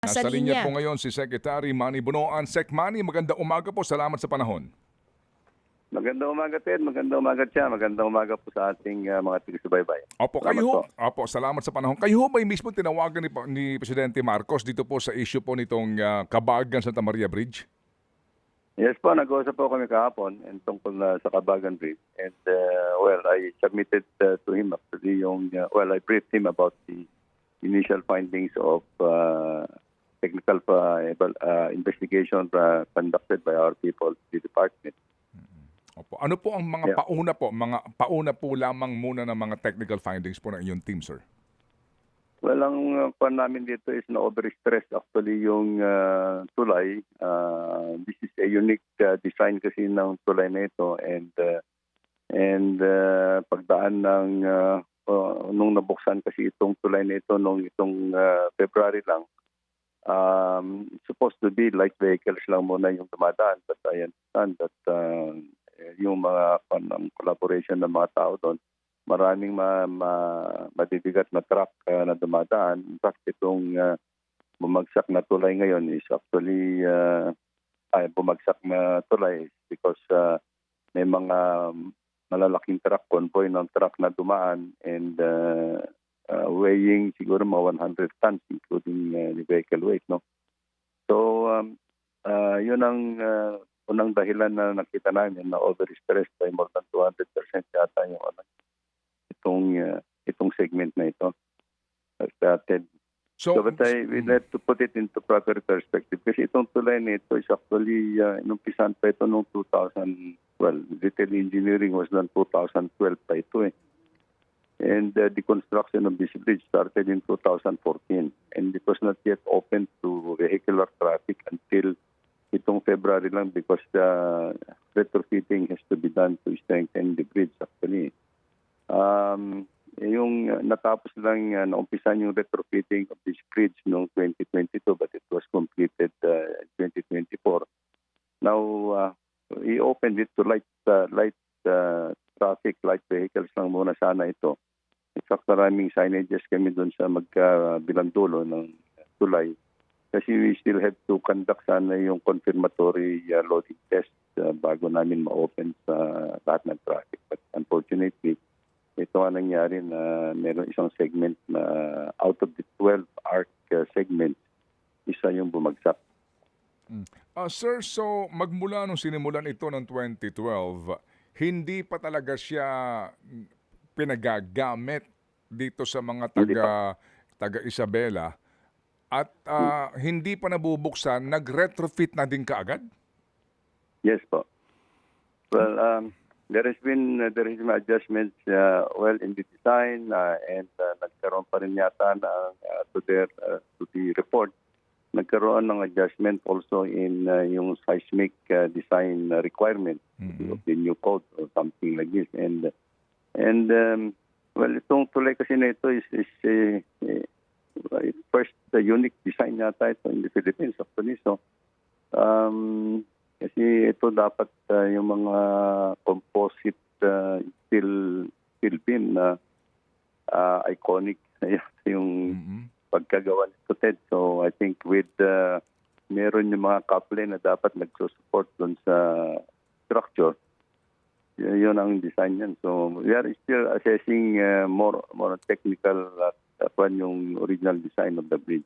Nasa Nasa linya linya. po ngayon si Secretary Manny Bunoan. Sec Manny, magandang umaga po. Salamat sa panahon. Magandang umaga, Ted. Magandang umaga, Tia. Magandang umaga po sa ating mga tigasubaybay. Opo, Salamat kayo ho. po. Opo, salamat sa panahon. Kayo ho ba mismo tinawagan ni Presidente Marcos dito po sa issue po nitong Kabagan Santa Maria Bridge? Yes po, nag-uusap po kami kahapon and tungkol sa Kabagan Bridge. And I submitted to him actually I briefed him about the initial findings of technical investigation conducted by our people, the department. Opo. Ano po ang mga Yeah. pauna po? Mga pauna po lamang muna ng mga technical findings po ng inyong team, sir? Well, ang pan namin dito is na-overstress actually yung tulay. This is a unique design kasi ng tulay na ito and pagdaan ng nung nabuksan kasi itong tulay na ito nung itong February lang. It's supposed to be light vehicles lang muna yung dumadaan, but I understand that yung mga collaboration ng mga tao doon, maraming madibigat na truck na dumadaan. In fact, itong bumagsak na tulay ngayon is actually bumagsak na tulay because may mga malalaking truck, convoy ng truck na dumaan and weighing siguro mga 100 tons including the vehicle weight. No? So, yun ang unang dahilan na nakita namin na overstress by more than 200% yata yung itong segment na ito. Started. So, but we need to put it into proper perspective kasi itong tulay nito is actually inumpisan pa ito noong 2012. Detail engineering was done 2012 pa ito eh. And the construction of this bridge started in 2014 and it was not yet open to vehicular traffic until itong February lang because the retrofitting has to be done to strengthen the bridge actually. Yung natapos lang naumpisan yung retrofitting of this bridge noong 2022 but it was completed 2024. Now, we opened it to light traffic, light vehicles lang muna sana ito. In fact, maraming signages kami doon sa magkabilang dulo ng tulay. Kasi we still have to conduct sana yung confirmatory loading test bago namin ma-open sa lahat ng traffic. But unfortunately, ito ang nangyari na meron isang segment na out of the 12 arc segments, isa yung bumagsak. Sir, so magmula nung sinimulan ito ng 2012, hindi pa talaga siya pinagagamit dito sa mga taga Isabela at hindi pa nabubuksan, nag-retrofit na din kaagad? Yes po. Well, there has been adjustments in the design and nagkaroon pa rin yata to the report. Nagkaroon ng adjustment also in yung seismic design requirement of the new code or something like this. And itong tulay kasi na ito is first unique design yata ito in the Philippines actually. So, kasi ito dapat yung mga composite steel beam na iconic yung pagkagawa nito, Ted. So I think with meron yung mga couple na dapat nagsusupport doon sa structure, yun ang design yan. So we are still assessing more technical yung original design of the bridge.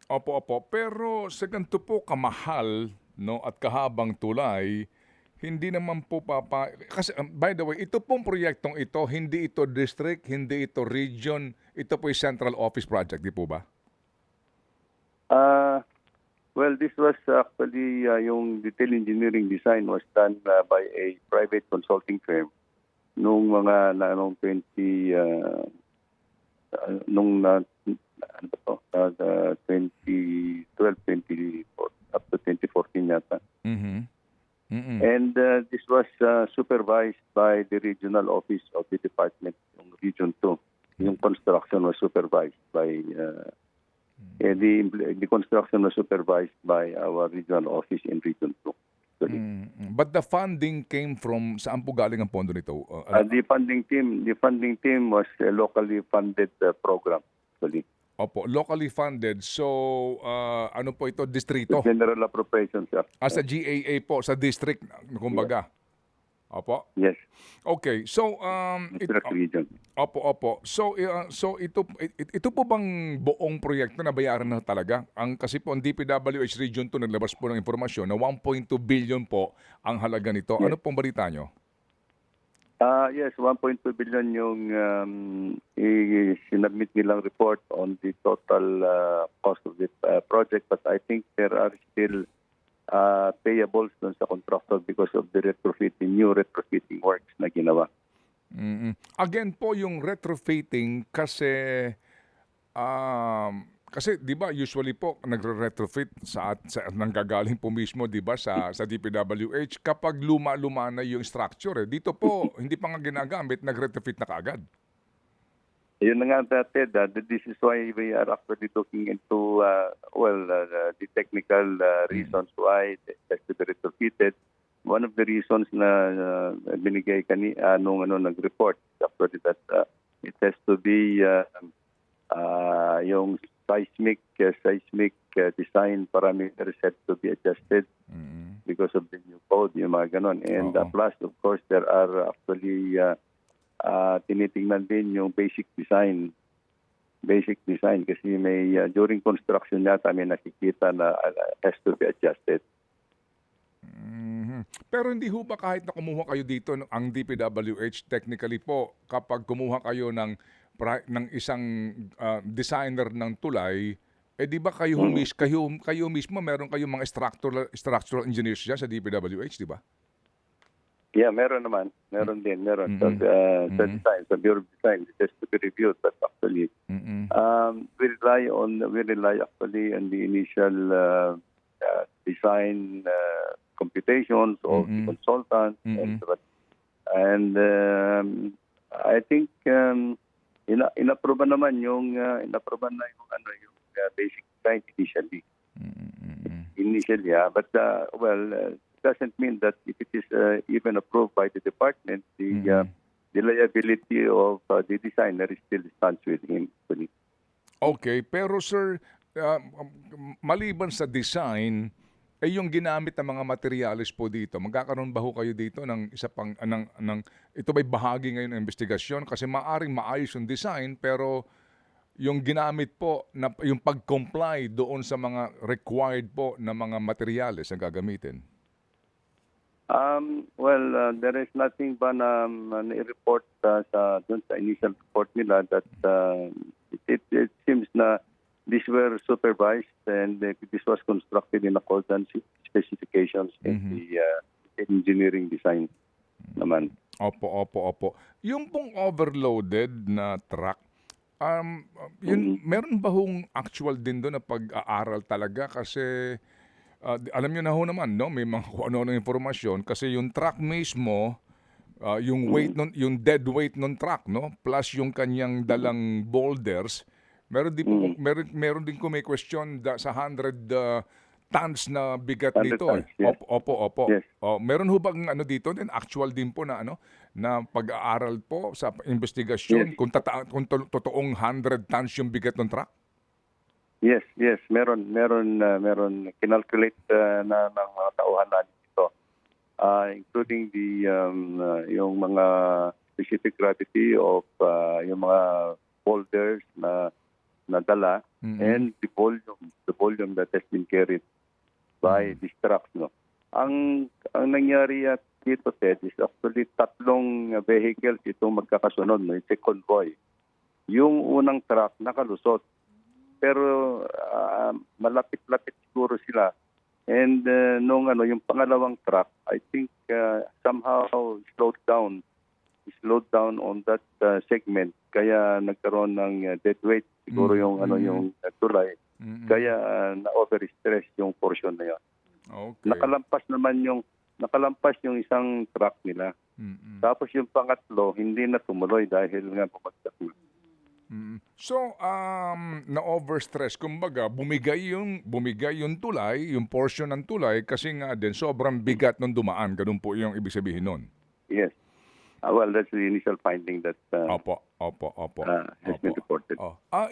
Opo. Pero sa ganito po kamahal, no, at kahabang tulay, hindi naman po kasi by the way, ito pong proyektong ito, hindi ito district, hindi ito region, ito po yung central office project, di po ba? Well, this was actually yung detail engineering design was done by a private consulting firm nung mga nung 2012 up to 2014 yata. And this was supervised by the regional office of the department, yung Region 2. Yung construction was supervised by the construction was supervised by our regional office in Region 2. But the funding came from, saan po galing ang pondo nito? The funding team was a locally funded program actually. Opo, locally funded. So, ano po ito, distrito? General appropriation, sir. Sa GAA po, sa district, kumbaga. Opo. Yes, Okay. So, district region. opo. So, ito po bang buong proyekto na bayaran na talaga? Kasi po ang DPWH Region 2 naglabas po ng impormasyon na 1.2 billion po ang halaga nito. Yes. Ano pong balita nyo? Yes, 1.2 billion yung sinubmit nilang report on the total cost of the project, but I think there are still payables dun sa contractor because of the new retrofitting works na ginawa. Again po yung retrofitting kasi 'di ba usually po nagre-retrofit sa nanggagaling po mismo 'di ba sa DPWH kapag luma-luma na yung structure. Dito po hindi pa nga ginagamit, nag-retrofit na kaagad. Yun na nga Ted, this is why we are actually looking into the technical reasons why it has to be retrofitted. One of the reasons na binigay nung nag-report actually that it has to be yung seismic design parameters had to be adjusted because of the new code, yung mga ganon. And plus, of course, there are actually tinitingnan din yung basic design kasi may during construction yata may nakikita na has to be adjusted. Pero hindi ho ba kahit na kumuha kayo dito ang DPWH technically po kapag kumuha kayo ng isang designer ng tulay, di ba kayo mismo meron kayong mga structural engineers diyan sa DPWH, di ba? Yeah, meron naman. Meron din. Sa design, sa Bureau of Design, it has to be reviewed. But actually, we rely actually on the initial design computations of the consultant. And I think inaproban naman yung basic design initially. But doesn't mean that if it is even approved by the department, the liability of the designer still stands with him. Okay, pero sir, maliban sa design, yung ginamit ng mga materyales po dito, magkakaroon ba ho kayo dito ng isa pang ito ba'y bahagi ngayon ng investigasyon? Kasi maaring maayos yung design, pero yung ginamit po, yung pag-comply doon sa mga required po na mga materyales na gagamitin. There is nothing ba na i-report dun sa initial report nila that it seems na these were supervised and this was constructed in accordance with specifications in the engineering design naman. Opo. Yung pong overloaded na truck, meron ba hong actual din doon na pag-aaral talaga? Kasi alam nyo na ho naman, no? May mga kung ano-ano informasyon kasi yung truck mismo, yung weight yung dead weight ng truck, no? Plus yung kanyang dalang boulders, meron din ko may question sa 100 tons na bigat 100 nito. tons, yes. Opo. Yes. Meron ho bang dito din actual din po na na pag-aaral po sa investigasyon Yes. kung totoong 100 tons yung bigat ng truck? Yes, meron kinalculate na ng mga tauhan natin ito, including yung mga specific gravity of yung mga boulders na dala and the volume that has been carried by these trucks, no. Ang nangyari dito, Ted, is actually tatlong vehicles itong magkakasunod, no. It's a convoy. Yung unang truck nakalusot, pero malapit-lapit siguro sila. And yung pangalawang truck, I think somehow slowed down on that segment. Kaya nagkaroon ng dead weight siguro yung tulay. Kaya na-overstress yung portion na yun. Okay. Nakalampas yung isang truck nila. Tapos yung pangatlo, hindi na tumuloy dahil nga bumagsak na. So, na-overstress, kumbaga, bumigay yung tulay, yung portion ng tulay, kasi nga din, sobrang bigat nung dumaan. Ganun po yung ibig sabihin nun. Yes. That's the initial finding that Opo, opo. has been Opo. reported.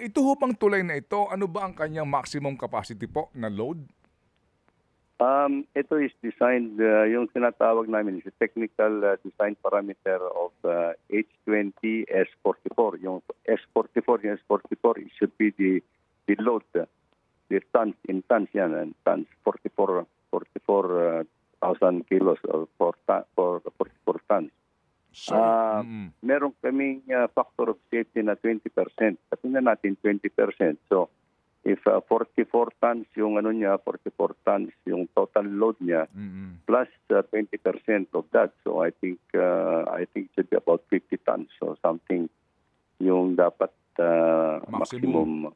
Ito ho bang tulay na ito, ano ba ang kanyang maximum capacity po na load? Ito is designed, yung tinatawag namin is a technical design parameter of H20 S44. Yung S44 it should be the load, the tons, in tons yan, and tons, 44,000 kilos for 44 tons. So, Meron kaming factor of safety na 20%. Sabihin na natin 20%. So, if 44 tons yung 44 tons yung total load niya, plus 20% of that. So I think it should be about 50 tons. So something yung dapat maximum.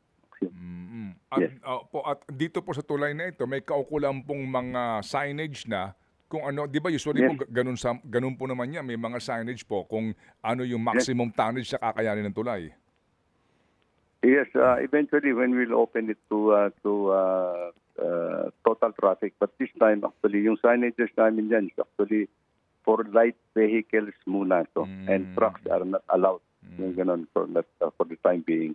At, at dito po sa tulay na ito, may kaukulang pong mga signage na kung ano, 'di ba usually po ganun po naman niya, may mga signage po kung ano yung maximum tonnage sa kakayanin ng tulay. Yes, eventually when we'll open it to total traffic. But this time actually yung signages namin dyan is actually for light vehicles muna to, and trucks are not allowed. Yung ganun for the time being.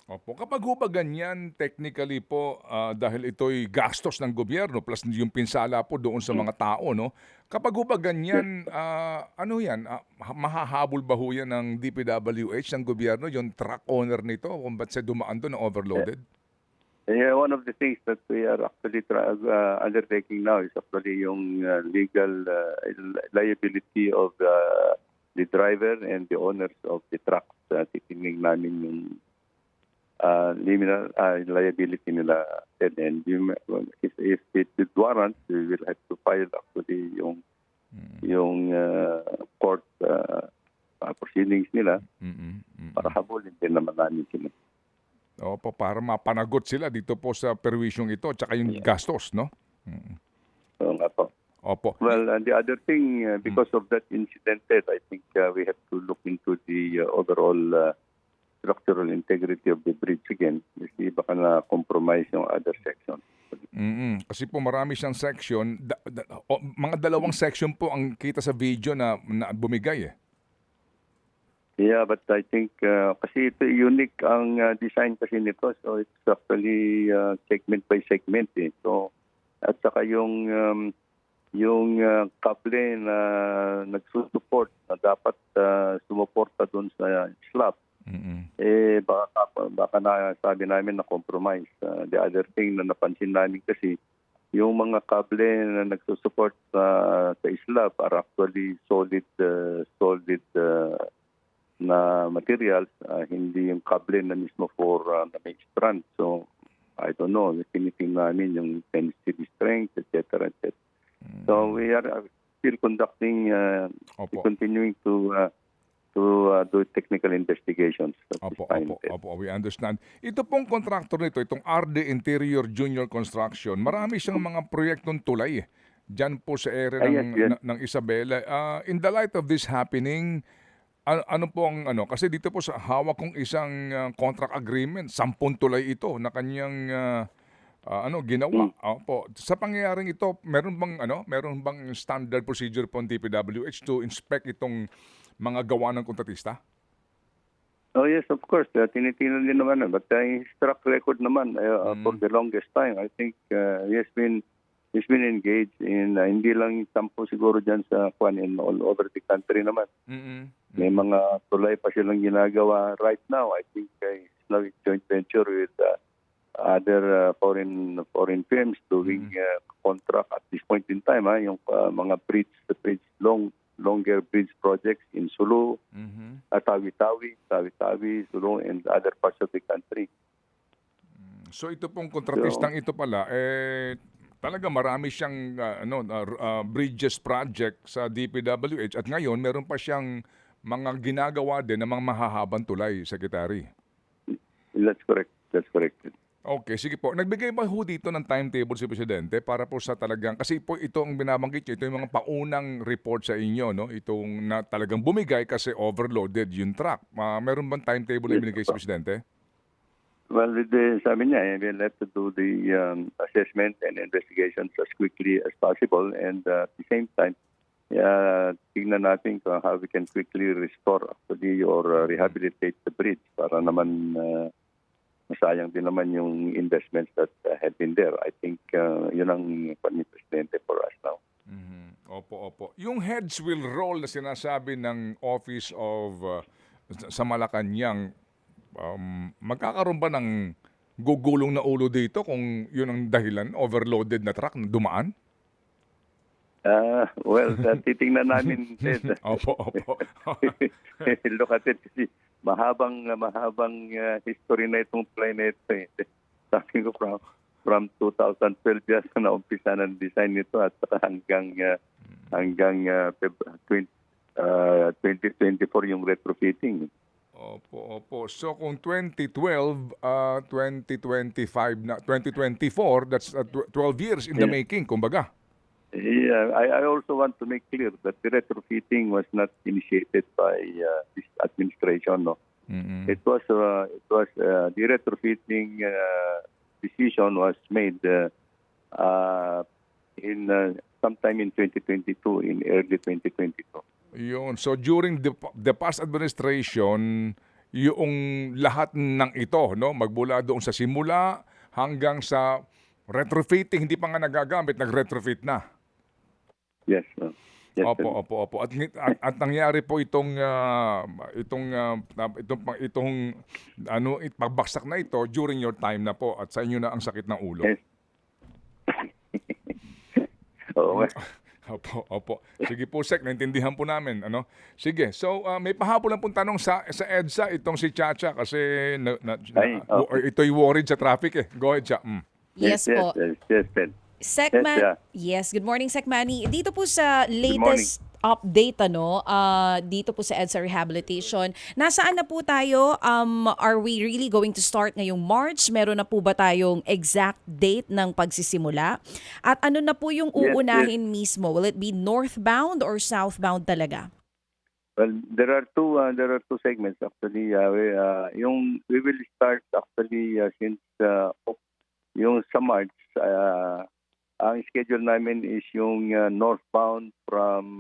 Opo. Kapag ho ba ganyan, technically po, dahil ito'y gastos ng gobyerno plus yung pinsala po doon sa mga tao, no? Kapag ho ba ganyan, ano yan, mahahabol ba ho yan ng DPWH, ng gobyerno, yung truck owner nito, kung ba't siya dumaan doon na overloaded? Yeah, one of the things that we are actually undertaking now is actually yung legal liability of the driver and the owners of the trucks. Titingnan namin yung liminal liability nila, and if it warrants, we will have to file actually yung court proceedings nila para habulin din naman namin sila. Opo, para mapanagot sila dito po sa perwisyong ito tsaka yung gastos, no? So nga po. Opo. Well, and the other thing, because of that incident, I think we have to look into the overall structural integrity of the bridge again. Kasi baka na-compromise yung other section. Kasi po marami siyang section. Mga dalawang section po ang kita sa video na bumigay eh. Yeah, but I think kasi ito unique ang design kasi nito. So it's actually segment by segment eh. So at saka yung kable na nagsusupport na dapat sumuporta doon sa slab. Baka na sabi namin na compromise. The other thing na napansin namin kasi yung mga kable na nagsusupport sa slab are actually solid na materials, hindi yung kable na mismo for na may strand. So I don't know, tinitingnan namin yung tensile strength, etc. So we are still conducting, continuing to do technical investigations. Opo, we understand. Ito pong contractor nito, itong RD Interior Junior Construction, marami siyang mga proyektong tulay diyan po sa area ng Isabela. In the light of this happening, ano po ang kasi dito po sa hawak kong isang contract agreement, 10 tulay ito na kanyang ginawa. Opo. Sa pangyayaring ito, meron bang standard procedure po ng DPWH to inspect itong mga gawa ng kontratista? Oh yes, of course. Tinitingnan din naman. But his track record naman for the longest time, I think he's been engaged in hindi lang sampo siguro dyan sa in all over the country naman. May mga tulay pa silang ginagawa right now. I think he's now in joint venture with other foreign firms doing contract at this point in time. Yung mga longer bridge projects in Sulu, Tawi-Tawi, Sulu, and other parts of the country. So ito pong kontratistang ito pala, talaga marami siyang bridges project sa DPWH at ngayon meron pa siyang mga ginagawa din ng mga mahahabang tulay, Secretary. That's correct. Okay, sige po. Nagbigay ba ho dito ng timetable si Presidente para po sa talagang, kasi po ito ang binabanggit nyo, ito yung mga paunang report sa inyo, no? Itong na talagang bumigay kasi overloaded yung truck. Meron bang timetable na binigay si Presidente? Well, sabi niya, we'll have to do the assessment and investigations as quickly as possible, and at the same time, tingnan natin kung how we can quickly restore actually or rehabilitate the bridge para naman masayang din naman yung investments that had been there. I think yun ang ni Presidente for us now. Opo, opo. Yung heads will roll na sinasabi ng Office of sa Malacanang, magkakaroon ba ng gugulong na ulo dito kung yun ang dahilan, overloaded na truck na dumaan? Well, titingnan namin. Opo, opo. Look at it kasi mahabang history na itong tulay na ito. Sabi ko from 2012 yan na umpisa ng design nito at saka hanggang 2024 yung retrofitting. Opo, opo. So kung 2012, 2025 na 2024, that's 12 years in the making, kumbaga. Yeah, I also want to make clear that the retrofitting was not initiated by this administration. No, it was the retrofitting decision was made in sometime in 2022, in early 2022. Yun. So during the past administration, yung lahat ng ito, no, magmula doon sa simula hanggang sa retrofitting, hindi pa nga nagagamit, nag-retrofit na. Yes. Yes, Opo, opo, opo. At nangyari po itong pagbaksak na ito during your time na po at sa inyo na ang sakit ng ulo. Yes. Oo. Opo, opo. Sige po, Sec, naintindihan po namin. Ano? Sige, so may pahabol lang pong tanong sa EDSA, itong si Chacha, kasi ito'y worried sa traffic eh. Go ahead, Cha. Yes po. Yes, Ben. Yes, good morning, Sec Manny. Dito po sa latest update dito po sa EDSA Rehabilitation, nasaan na po tayo? Are we really going to start ngayong March? Meron na po ba tayong exact date ng pagsisimula? At ano na po yung uunahin mismo? Will it be northbound or southbound talaga? Well, there are two segments actually. We will start actually since yung sa March. Ang schedule namin is yung northbound from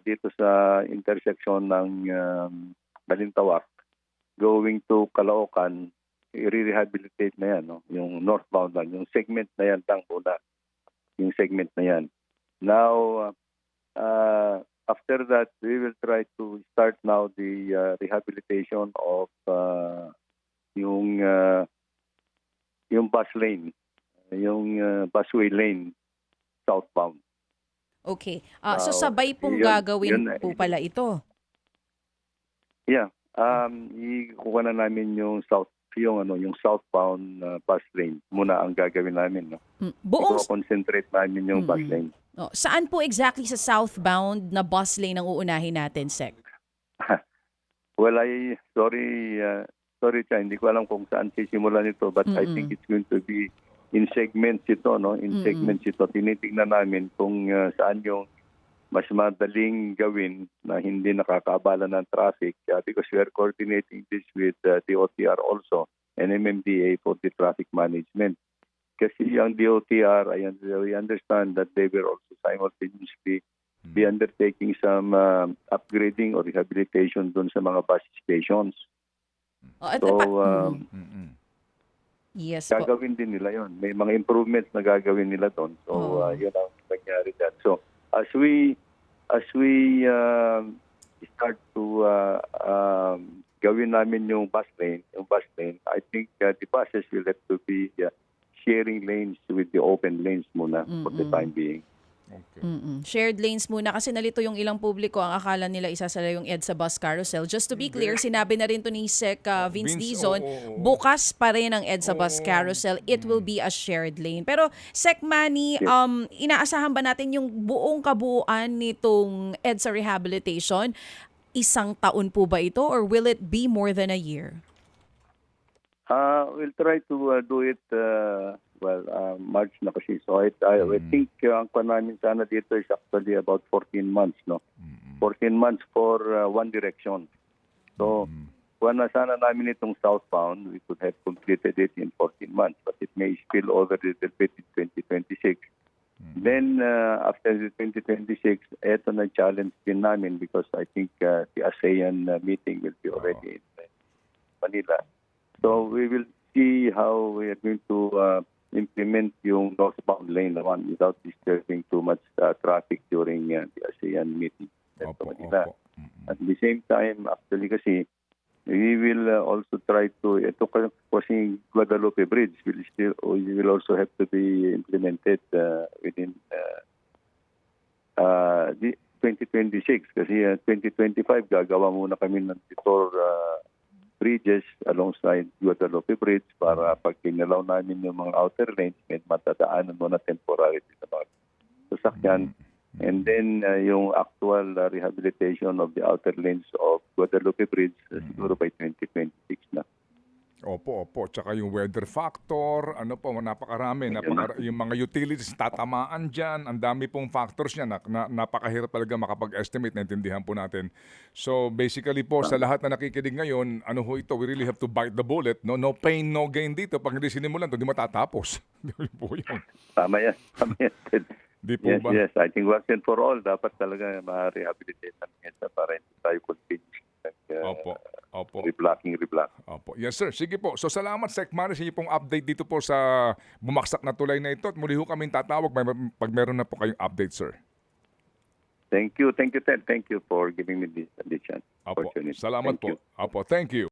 dito sa intersection ng Balintawak going to Caloocan, i-rehabilitate na yan, no? Yung northbound lang, yung segment na yan lang muna. Yung segment na yan. Now, after that, we will try to start now the rehabilitation of yung bus lane, yung busway lane southbound. Okay. So sabay pong gagawin po pala ito. Yeah. Ikuha na namin yung southbound bus lane muna ang gagawin namin, no. Concentrate namin yung bus lane. Saan po exactly sa southbound na bus lane ang uunahin natin, Sec? Well, sorry, Cha, hindi ko alam kung saan sisimulan ito, but I think it's going to be in segments ito, no? In segments ito. Tinitingnan namin kung saan yung mas madaling gawin na hindi nakakaabala ng traffic, because we are coordinating this with DOTR also and MMDA for the traffic management. Kasi ang DOTR, we understand that they will also simultaneously be undertaking some upgrading or rehabilitation doon sa mga bus stations. Yes po. Gagawin din nila yon. May mga improvements na gagawin nila doon. So, yun ang nangyari dyan. So, as we start to gawin namin yung bus lane, I think the buses will have to be sharing lanes with the open lanes muna for the time being. Okay. Shared lanes muna kasi nalito yung ilang publiko ang akala nila isasala yung EDSA bus carousel. Just to be clear, sinabi na rin to ni Sec Vince Dizon, bukas pa rin ang EDSA bus carousel. It will be a shared lane. Pero Sec Manny, inaasahan ba natin yung buong kabuuan nitong EDSA rehabilitation? Isang taon po ba ito or will it be more than a year? We'll try to do it March na kasi. So I think ang pa namin sana dito is actually about 14 months, no? 14 months for one direction. So kung sana namin itong southbound, we could have completed it in 14 months, but it may spill over a little bit in 2026. Then after the 2026, eto na challenge din namin because I think the ASEAN meeting will be already in Manila. So we will see how we are going to implement yung northbound lane naman without disturbing too much traffic during the ASEAN meeting sa Opo, Manila. opo. At the same time, actually kasi, we will also try to, ito kasi Guadalupe Bridge we will also have to be implemented within the 2026 kasi 2025 gagawa muna kami ng Titor bridges alongside Guadalupe Bridge para pag kinalaw namin yung mga outer lanes, may matadaanan muna temporary sa mga sasakyan. And then yung actual rehabilitation of the outer lanes of Guadalupe Bridge siguro by 2026 na. Opo, opo. Tsaka yung weather factor, ano po, napakarami. Yung mga utilities, tatamaan dyan. Ang dami pong factors niya. Napakahirap talaga makapag-estimate. Naintindihan po natin. So basically po, sa lahat na nakikinig ngayon, ano ho ito, we really have to bite the bullet. No pain, no gain dito. Pag hindi sinimulan, hindi matatapos. Di po yun. Tama yan. Tama yan. Di po ba? Yes. I think once and for all, dapat talaga ma-rehabilitate namin yan para hindi tayo continue. Opo, opo. Reblocking. Opo. Yes, sir. Sige po. So, salamat, Sec Maris, sa pong update dito po sa bumaksak na tulay na ito. At muli ho kaming tatawag pag meron na po kayong update, sir. Thank you, Ted. Thank you for giving me this chance. Opo. Opportunity. Salamat Thank po. you. Opo. Thank you.